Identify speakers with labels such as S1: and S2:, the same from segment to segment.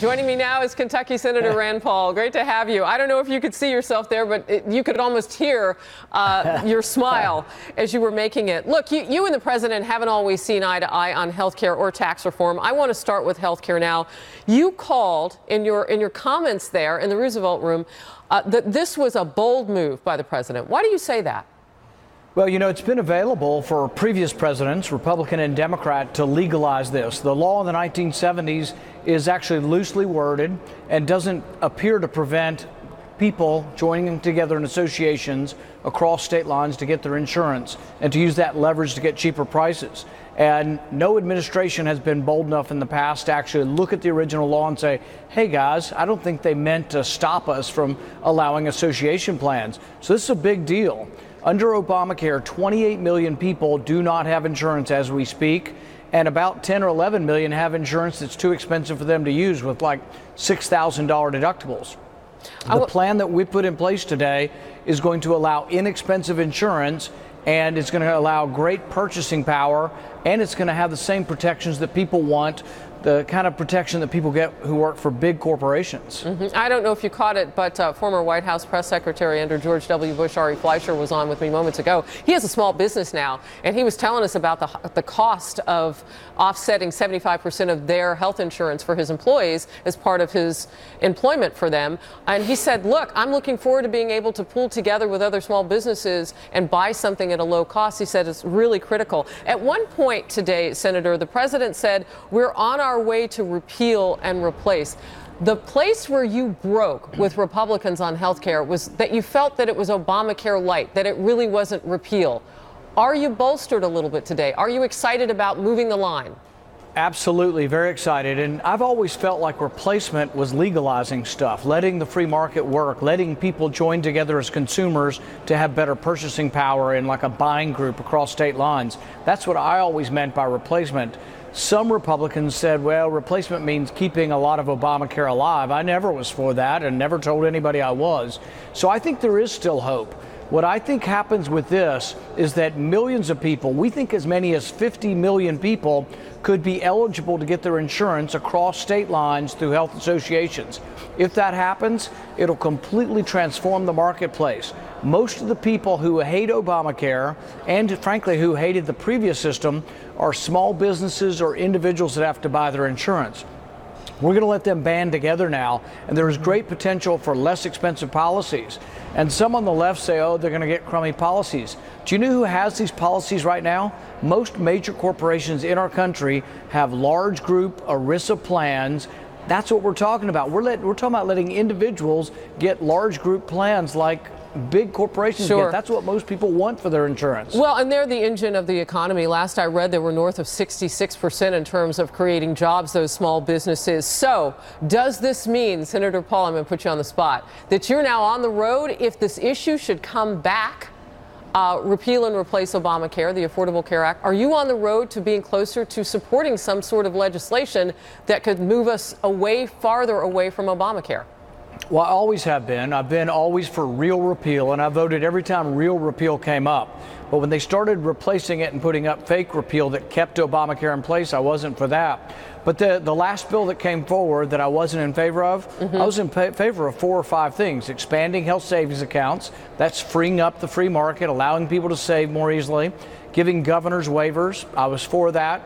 S1: Joining me now is Kentucky Senator Rand Paul. Great to have you. I don't know if you could see yourself there, but you could almost hear your smile as you were making it. Look, you and the president haven't always seen eye to eye on health care or tax reform. I want to start with health care now. You called in your comments there in the Roosevelt Room that this was a bold move by the president. Why do you say that?
S2: Well, you know, it's been available for previous presidents, Republican and Democrat, to legalize this. The law in the 1970s is actually loosely worded and doesn't appear to prevent people joining together in associations across state lines to get their insurance and to use that leverage to get cheaper prices. And no administration has been bold enough in the past to actually look at the original law and say, hey guys, I don't think they meant to stop us from allowing association plans. So this is a big deal. Under Obamacare, 28 million people do not have insurance as we speak, and about 10 or 11 million have insurance that's too expensive for them to use with like $6,000 deductibles. The plan that we put in place today is going to allow inexpensive insurance, and it's going to allow great purchasing power, and it's going to have the same protections that people want, the kind of protection that people get who work for big corporations.
S1: I don't know if you caught it, but former White House press secretary under George W. Bush, Ari Fleischer, was on with me moments ago. He has a small business now, and he was telling us about the cost of offsetting 75% of their health insurance for his employees as part of his employment for them. And he said, look, I'm looking forward to being able to pool together with other small businesses and buy something at a low cost. He said it's really critical. At one point today, Senator, the president said we're on our way to repeal and replace. The place where you broke with Republicans on health care was that you felt that it was Obamacare light, that it really wasn't repeal. Are you bolstered a little bit today? Are you excited about moving the line?
S2: Absolutely, very excited. And I've always felt like replacement was legalizing stuff, letting the free market work, letting people join together as consumers to have better purchasing power in like a buying group across state lines. That's what I always meant by replacement. Some Republicans said, well, replacement means keeping a lot of Obamacare alive. I never was for that and never told anybody I was. So I think there is still hope. What I think happens with this is that millions of people, we think as many as 50 million people, could be eligible to get their insurance across state lines through health associations. If that happens, it'll completely transform the marketplace. Most of the people who hate Obamacare and frankly who hated the previous system are small businesses or individuals that have to buy their insurance. We're going to let them band together now, and there is great potential for less expensive policies. And some on the left say, oh, they're going to get crummy policies. Do you know who has these policies right now? Most major corporations in our country have large group ERISA plans. That's what we're talking about. We're talking about letting individuals get large group plans like big corporations get. That's what most people want for their insurance.
S1: Well, and they're the engine of the economy. Last I read, they were north of 66% in terms of creating jobs, those small businesses. So does this mean, Senator Paul, I'm going to put you on the spot, that you're now on the road if this issue should come back, repeal and replace Obamacare, the Affordable Care Act? Are you on the road to being closer to supporting some sort of legislation that could move us farther away from Obamacare?
S2: Well, I always have been. I've been always for real repeal, and I voted every time real repeal came up. But when they started replacing it and putting up fake repeal that kept Obamacare in place, I wasn't for that. But the last bill that came forward that I wasn't in favor of, I was in favor of 4 or 5 things. Expanding health savings accounts, that's freeing up the free market, allowing people to save more easily. Giving governors waivers, I was for that.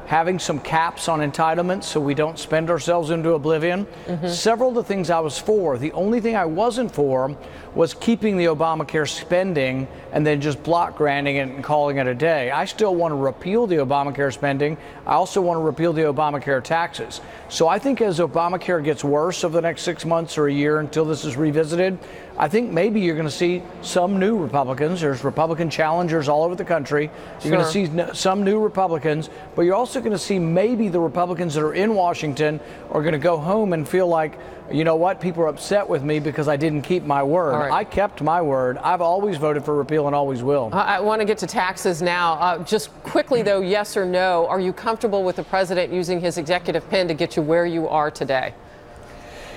S2: Having some caps on entitlements so we don't spend ourselves into oblivion. Several of the things I was for. The only thing I wasn't for was keeping the Obamacare spending and then just block granting it and calling it a day. I still want to repeal the Obamacare spending. I also want to repeal the Obamacare taxes. So I think as Obamacare gets worse over the next 6 months or a year until this is revisited, I think maybe you're going to see some new Republicans. There's Republican challengers all over the country. You're going to see some new Republicans, but you're also going to see maybe the Republicans that are in Washington are going to go home and feel like, you know what, people are upset with me because I didn't keep my word. I kept my word. I've always voted for repeal and always will.
S1: I want to get to taxes now. Just quickly, though, yes or no, are you comfortable with the president using his executive pen to get you where you are today?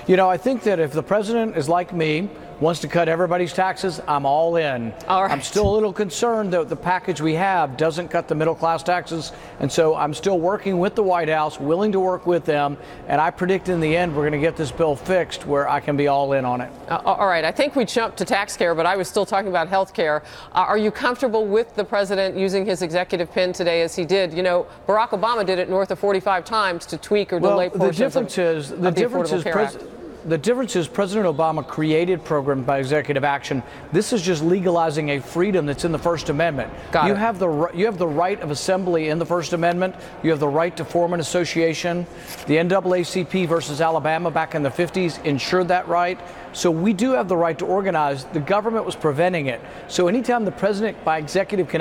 S2: You know, I think that if the president is like me, wants to cut everybody's taxes, I'm all in.
S1: All right.
S2: I'm still a little concerned that the package we have doesn't cut the middle class taxes, and so I'm still working with the White House, willing to work with them, and I predict in the end we're going to get this bill fixed where I can be all in on it.
S1: All right. I think we jumped to tax care, but I was still talking about health care. Are you comfortable with the president using his executive pen today as he did? You know, Barack Obama did it north of 45 times to tweak or delay portions of the Affordable Care Act.
S2: The difference is President Obama created programs by executive action. This is just legalizing a freedom that's in the First Amendment. You have the right of assembly in the First Amendment. You have the right to form an association. The NAACP versus Alabama back in the 50s ensured that right. So we do have the right to organize. The government was preventing it. So anytime the president by executive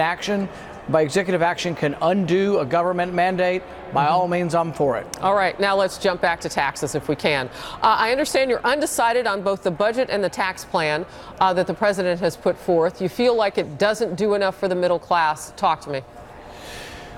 S2: action can undo a government mandate, by all means, I'm for it.
S1: All right, now let's jump back to taxes if we can. I understand you're undecided on both the budget and the tax plan that the president has put forth. You feel like it doesn't do enough for the middle class. Talk to me.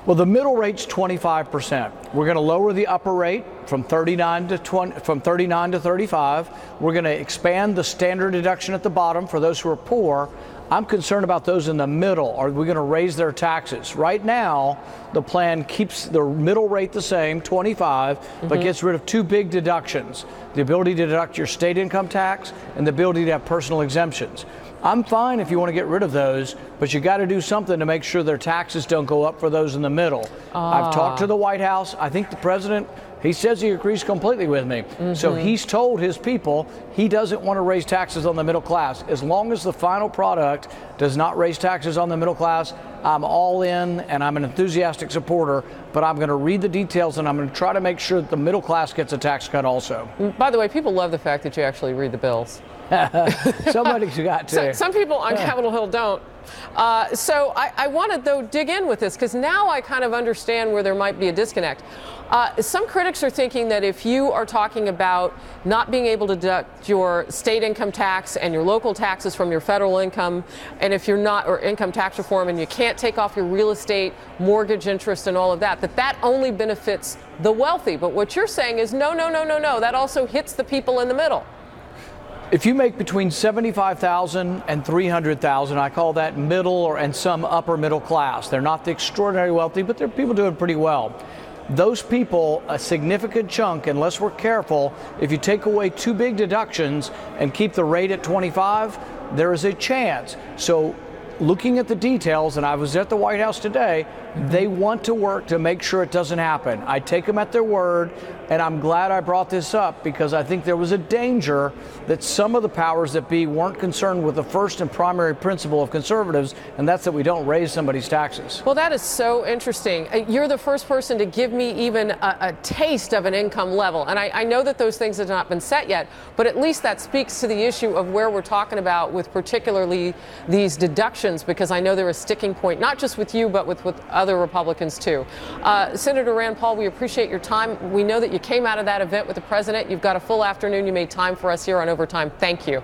S2: Well, the middle rate's 25%. We're going to lower the upper rate from 39 to 35. We're going to expand the standard deduction at the bottom for those who are poor. I'm concerned about those in the middle. Are we going to raise their taxes? Right now, the plan keeps the middle rate the same, 25, but gets rid of two big deductions: the ability to deduct your state income tax and the ability to have personal exemptions. I'm fine if you want to get rid of those, but you got to do something to make sure their taxes don't go up for those in the middle. I've talked to the White House. I think the president, he says he agrees completely with me. So he's told his people he doesn't want to raise taxes on the middle class. As long as the final product does not raise taxes on the middle class, I'm all in, and I'm an enthusiastic supporter, but I'm going to read the details and I'm going to try to make sure that the middle class gets a tax cut also.
S1: By the way, people love the fact that you actually read the bills.
S2: Somebody's got to.
S1: Some people on Capitol Hill don't. So I want to, though, dig in with this, because now I kind of understand where there might be a disconnect. Some critics are thinking that if you are talking about not being able to deduct your state income tax and your local taxes from your federal income, and if you're not, or income tax reform, and you can't take off your real estate, mortgage interest, and all of that, that only benefits the wealthy. But what you're saying is no, that also hits the people in the middle.
S2: If you make between $75,000 and $300,000, I call that middle and some upper middle class. They're not the extraordinary wealthy, but they're people doing pretty well. Those people, a significant chunk, unless we're careful, if you take away two big deductions and keep the rate at 25, there is a chance. So looking at the details, and I was at the White House today, they want to work to make sure it doesn't happen. I take them at their word, and I'm glad I brought this up because I think there was a danger that some of the powers that be weren't concerned with the first and primary principle of conservatives, and that's that we don't raise somebody's taxes.
S1: Well, that is so interesting. You're the first person to give me even a taste of an income level, and I know that those things have not been set yet, but at least that speaks to the issue of where we're talking about with particularly these deductions, because I know they're a sticking point, not just with you, but with other Republicans too. Senator Rand Paul, we appreciate your time. We know that you came out of that event with the president. You've got a full afternoon. You made time for us here on Overtime. Thank you.